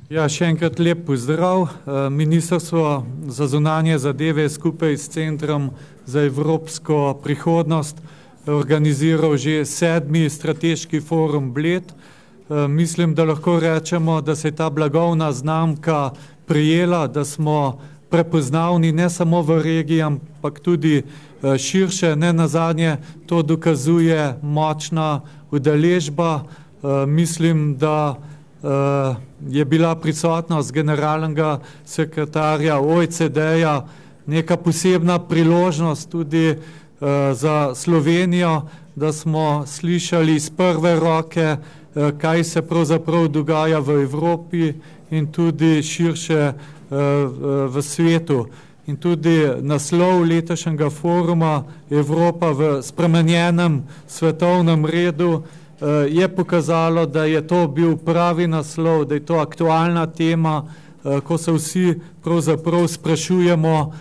Ja, še enkrat lep pozdrav. Ministrstvo za zunanje zadeve skupaj s Centrom za evropsko prihodnost organiziral že 7. strateški forum Bled. Mislim, da lahko rečemo, da se je ta blagovna znamka prijela, da smo prepoznavni ne samo v regiji, ampak tudi širše. Ne nazadnje to dokazuje močna udeležba. Mislim, da je bila prisotnost generalnega sekretarja OECD-ja neka posebna priložnost tudi za Slovenijo, da smo slišali iz prve roke, kaj se pravzaprav dogaja v Evropi in tudi širše v svetu. In tudi naslov letošnjega foruma Evropa v spremenjenem svetovnem redu je pokazalo, da je to bil pravi naslov, da je to aktualna tema, ko se vsi pravzaprav sprašujemo,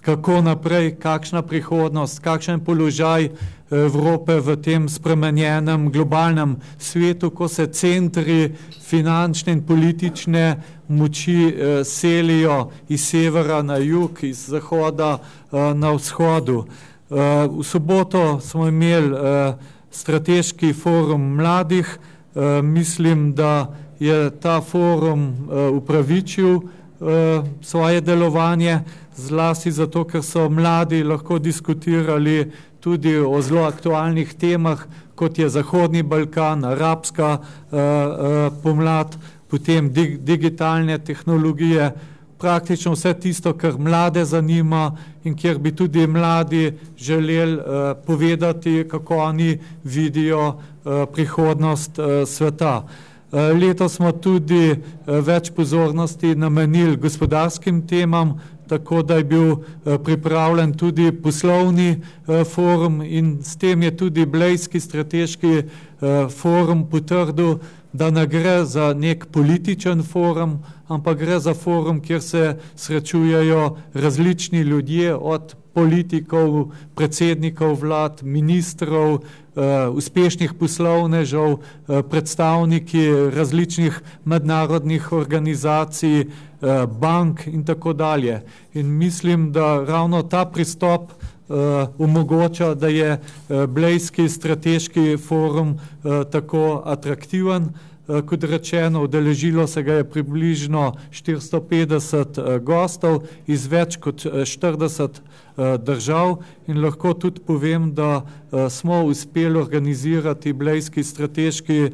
kako naprej, kakšna prihodnost, kakšen položaj Evrope v tem spremenjenem globalnem svetu, ko se centri finančne in politične moči selijo iz severa na jug, iz zahoda na vzhodu. V soboto smo imeli strateški forum mladih. Mislim, da je ta forum upravičil svoje delovanje, zlasti zato, ker so mladi lahko diskutirali tudi o zelo aktualnih temah, kot je Zahodni Balkan, arabska pomlad, potem digitalne tehnologije, praktično vse tisto, kar mlade zanima in kjer bi tudi mladi želeli povedati, kako oni vidijo prihodnost sveta. Letos smo tudi več pozornosti namenili gospodarskim temam, tako da je bil pripravljen tudi poslovni forum in s tem je tudi Blejski strateški forum potrdil, da ne gre za nek političen forum, ampak gre za forum, kjer se srečujejo različni ljudje, od politikov, predsednikov vlad, ministrov, uspešnih poslovnežev, predstavniki različnih mednarodnih organizacij, bank in tako dalje. In mislim, da ravno ta pristop omogoča, da je Blejski strateški forum tako atraktiven. Kot rečeno, udeležilo se ga je približno 450 gostov iz več kot 40 držav in lahko tudi povem, da smo uspeli organizirati Blejski strateški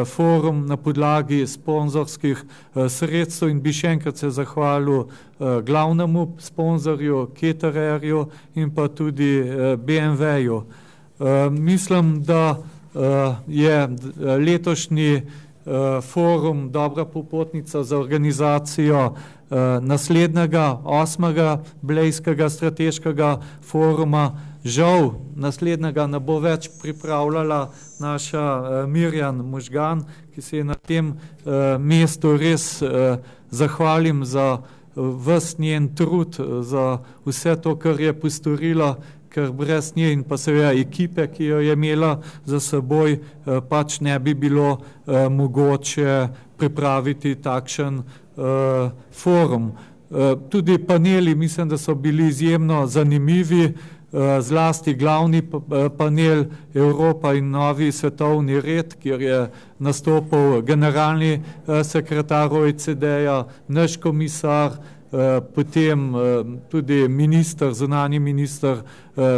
forum na podlagi sponzorskih sredstev in bi še enkrat se zahvalil glavnemu sponzorju, Catererju in pa tudi BMW-ju. Mislim, da je letošnji forum dobra popotnica za organizacijo naslednjega 8. Blejskega strateškega foruma. Žal naslednjega ne bo več pripravljala naša Mirjam Možgan, ki se je na tem mestu res zahvalim za ves njen trud, za vse to, kar je postorila, ker brez nje in pa seveda ekipe, ki jo je imela za seboj, pač ne bi bilo mogoče pripraviti takšen forum. Tudi paneli mislim, da so bili izjemno zanimivi, zlasti glavni panel Evropa in novi svetovni red, kjer je nastopil generalni sekretar OECD-ja, naš komisar, potem tudi minister, zunanji minister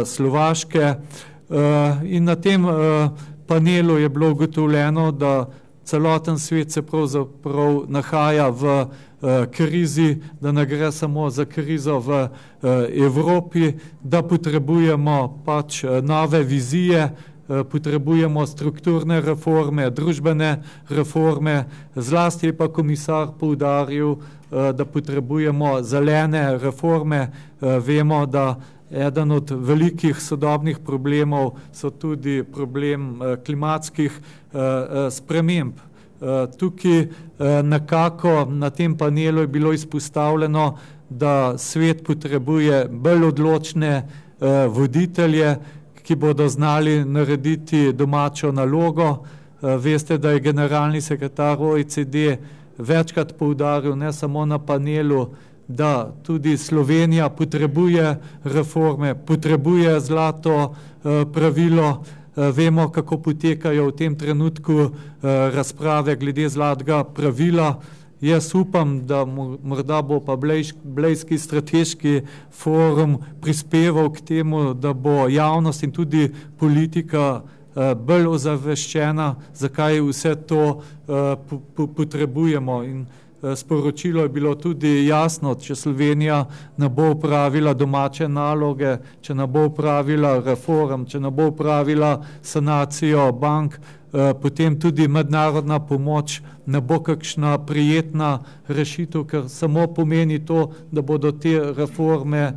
Slovaške. In na tem panelu je bilo ugotovljeno, da celoten svet se pravzaprav nahaja v krizi, da ne gre samo za krizo v Evropi, da potrebujemo pač nove vizije, potrebujemo strukturne reforme, družbene reforme, zlasti je pa komisar poudaril, da potrebujemo zelene reforme. Vemo, da eden od velikih sodobnih problemov so tudi problem klimatskih sprememb. Tukaj nekako na tem panelu je bilo izpostavljeno, da svet potrebuje bolj odločne voditelje, ki bodo znali narediti domačo nalogo. Veste, da je generalni sekretar OECD večkrat poudaril, ne samo na panelu, da tudi Slovenija potrebuje reforme, potrebuje zlato pravilo. Vemo, kako potekajo v tem trenutku razprave glede zlatega pravila. Jaz upam, da morda bo pa Blejski strateški forum prispeval k temu, da bo javnost in tudi politika bolj ozaveščena, zakaj vse to potrebujemo. In sporočilo je bilo tudi jasno, če Slovenija ne bo upravila domače naloge, če ne bo upravila reform, če ne bo upravila sanacijo bank, potem tudi mednarodna pomoč ne bo kakšna prijetna rešitev, ker samo pomeni to, da bodo te reforme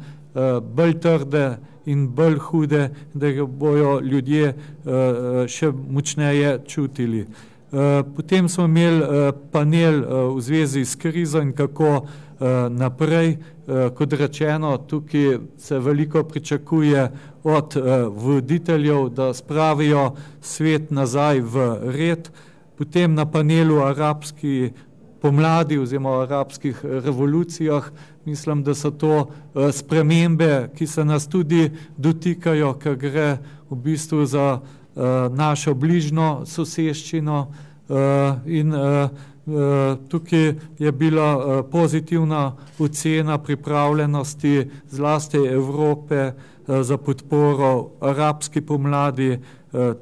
bolj trde in bolj hude, da jih bojo ljudje še močneje čutili. Potem smo imeli panel v zvezi s krizo in kako naprej. Kot rečeno, tukaj se veliko pričakuje od voditeljev, da spravijo svet nazaj v red. Potem na panelu arabski pomladi oziroma arabskih revolucijah, mislim, da so to spremembe, ki se nas tudi dotikajo, ker gre v bistvu za našo bližnjo soseščino in tukaj je bila pozitivna ocena pripravljenosti zlasti Evrope za podporo arabski pomladi,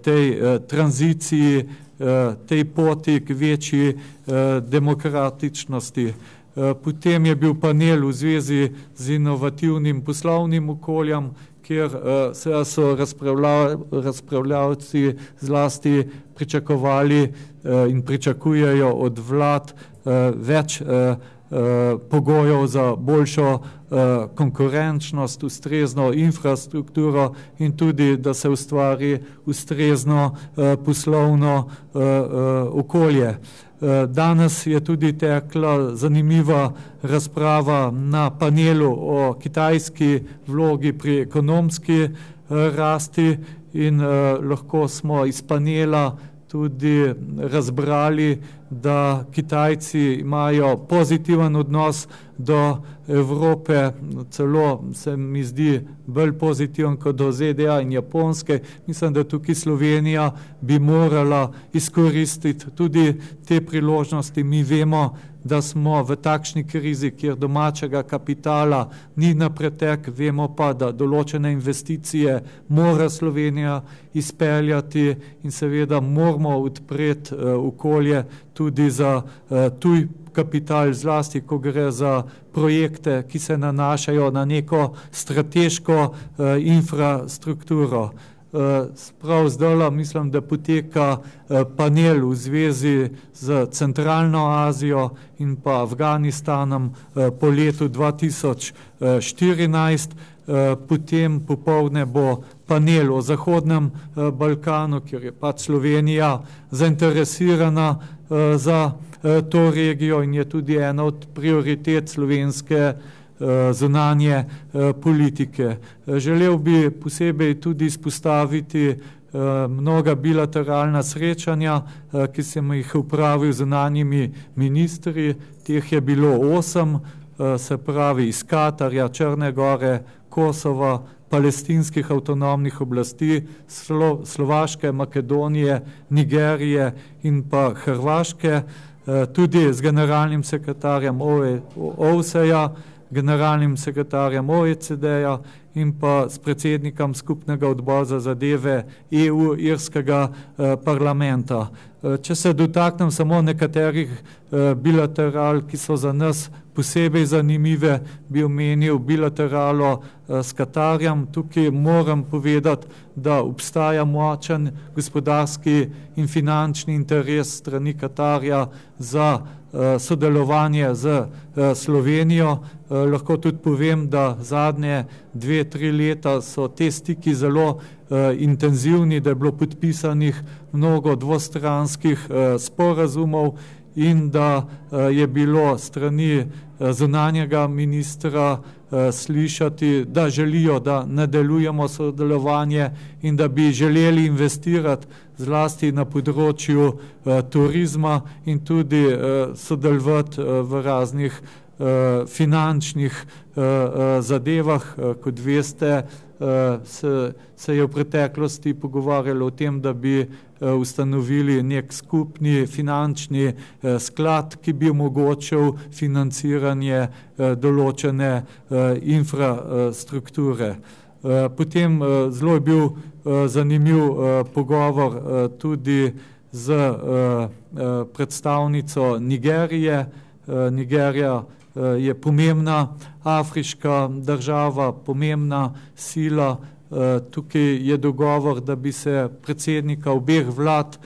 tej tranziciji, tej poti k večji demokratičnosti. Potem je bil panel v zvezi z inovativnim poslovnim okoljem, kjer so razpravljavci zlasti pričakovali in pričakujejo od vlad več pogojev za boljšo konkurenčnost, ustrezno infrastrukturo in tudi, da se ustvari ustrezno poslovno okolje. Danes je tudi tekla zanimiva razprava na panelu o kitajski vlogi pri ekonomski rasti in lahko smo iz panela tudi razbrali, da Kitajci imajo pozitiven odnos do Evrope, celo se mi zdi bolj pozitiven kot do ZDA in Japonske. Mislim, da tukaj Slovenija bi morala izkoristiti tudi te priložnosti. Mi vemo, da smo v takšni krizi, kjer domačega kapitala ni na pretek, vemo pa, da določene investicije mora Slovenija izpeljati in seveda moramo odpreti okolje tudi za tuj kapital, zlasti, ko gre za projekte, ki se nanašajo na neko strateško infrastrukturo. Prav zdaj mislim, da poteka panel v zvezi z Centralno Azijo in pa Afganistanom po letu 2014. Potem popoldne bo panel o Zahodnem Balkanu, kjer je pač Slovenija zainteresirana za to regijo in je tudi ena od prioritet slovenske zunanje politike. Želel bi posebej tudi izpostaviti mnoga bilateralna srečanja, ki sem jih upravil z zunanjimi ministri. Teh je bilo 8, se pravi iz Katarja, Črne Gore, Kosova, palestinskih avtonomnih oblasti, Slovaške, Makedonije, Nigerije in pa Hrvaške, tudi z generalnim sekretarjem OVSE-ja, generalnim sekretarjem OECD-ja in pa s predsednikom skupnega odbora za zadeve EU irskega parlamenta. Če se dotaknem samo nekaterih bilateral, ki so za nas posebej zanimive, bi omenil bilateralo s Katarjem. Tukaj moram povedati, da obstaja močen gospodarski in finančni interes strani Katarja za sodelovanje z Slovenijo. Lahko tudi povem, da zadnje 2-3 leta so te stiki zelo intenzivni, da je bilo podpisanih mnogo dvostranskih sporazumov in da je bilo strani zunanjega ministra slišati, da želijo, da nadaljujemo sodelovanje in da bi želeli investirati zlasti na področju turizma in tudi sodelovati v raznih finančnih zadevah. Kot veste, se je v preteklosti pogovarjalo o tem, da bi ustanovili nek skupni finančni sklad, ki bi omogočil financiranje določene infrastrukture. Potem zelo je bil zanimiv pogovor tudi z predstavnico Nigerije. Nigerija je pomembna afriška država, pomembna sila. Tukaj je dogovor, da bi se predsednika obeh vlad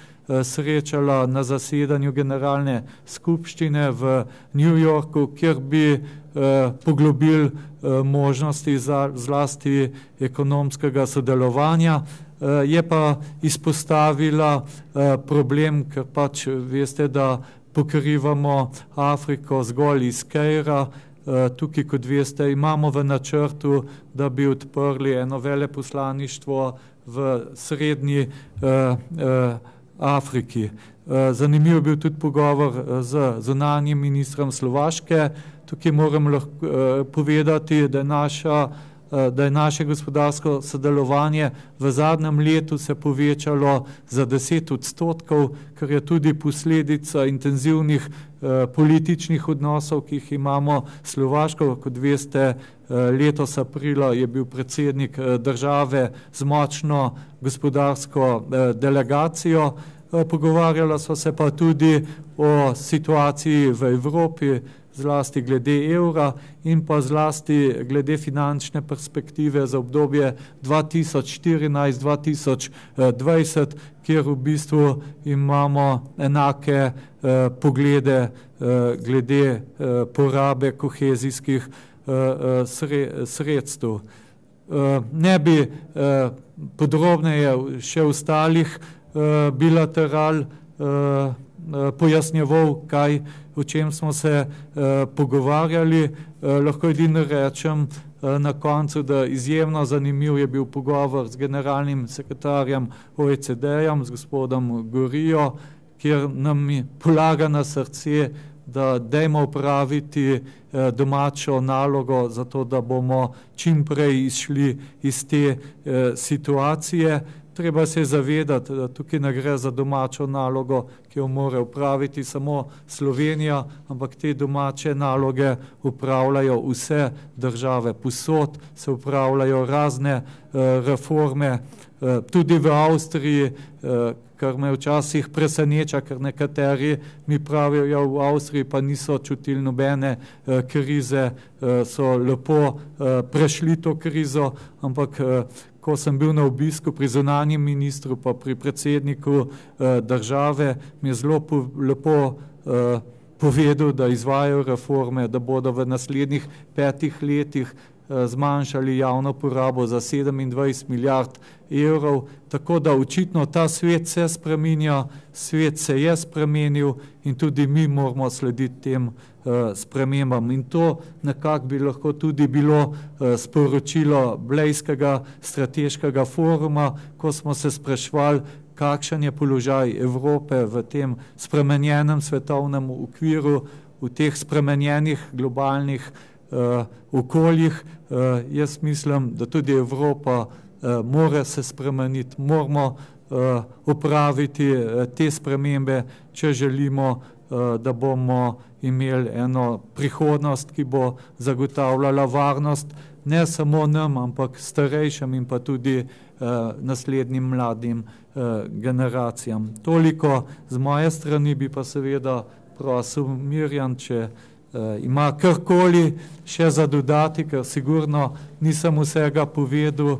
srečala na zasedanju generalne skupščine v New Yorku, kjer bi poglobili možnosti zlasti ekonomskega sodelovanja. Je pa izpostavila problem, ker pač veste, da pokrivamo Afriko zgolj iz Kaira. Tukaj, kot veste, imamo v načrtu, da bi odprli eno veleposlaništvo v srednji Afriki. Zanimiv je bil tudi pogovor z zunanjim ministrom Slovaške. Tukaj moram povedati, da je naše gospodarsko sodelovanje v zadnjem letu se povečalo za 10%, kar je tudi posledica intenzivnih političnih odnosov, ki jih imamo s Slovaško. Kot veste, letos aprila je bil predsednik države z močno gospodarsko delegacijo. Pogovarjala so se pa tudi o situaciji v Evropi, zlasti glede evra in pa zlasti glede finančne perspektive za obdobje 2014-2020, kjer v bistvu imamo enake poglede glede porabe kohezijskih sredstev. Ne bi podrobneje še ostalih bilateral pojasnjeval, o čem smo se pogovarjali. Lahko edino rečem na koncu, da izjemno zanimiv je bil pogovor z generalnim sekretarjem OECD-jem, z gospodom Gorijo, kjer nam polaga na srce, da dajmo opraviti domačo nalogo, zato da bomo čim prej izšli iz te situacije. Treba se zavedati, da tukaj ne gre za domačo nalogo, ki jo mora upraviti samo Slovenija, ampak te domače naloge upravljajo vse države. Povsod se upravljajo razne reforme, tudi v Avstriji, kar me včasih preseneča, ker nekateri mi pravijo, ja, v Avstriji pa niso čutili nobene krize, so lepo prešli to krizo, ampak ko sem bil na obisku pri zunanjem ministru pa pri predsedniku države, mi je zelo lepo povedal, da izvajajo reforme, da bodo v naslednjih 5 letih zmanjšali javno porabo za 27 milijard evrov, tako da očitno ta svet se spreminja, svet se je spremenil in tudi mi moramo slediti tem spremembam. In to nekako bi lahko tudi bilo sporočilo Blejskega strateškega foruma, ko smo se spraševali, kakšen je položaj Evrope v tem spremenjenem svetovnem okviru, v teh spremenjenih globalnih okoljih. Jaz mislim, da tudi Evropa mora se spremeniti, moramo opraviti te spremembe, če želimo, da bomo imeli eno prihodnost, ki bo zagotavljala varnost ne samo nam, ampak starejšim in pa tudi naslednjim mladim generacijam. Toliko z moje strani, bi pa seveda prosil Mirjam, če ima karkoli še za dodati, ker sigurno nisem vsega povedal,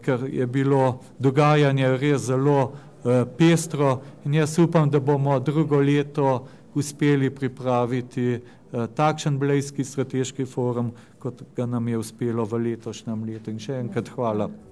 ker je bilo dogajanje res zelo pestro in jaz upam, da bomo drugo leto uspeli pripraviti takšen Blejski strateški forum, kot ga nam je uspelo v letošnjem letu. In še enkrat hvala.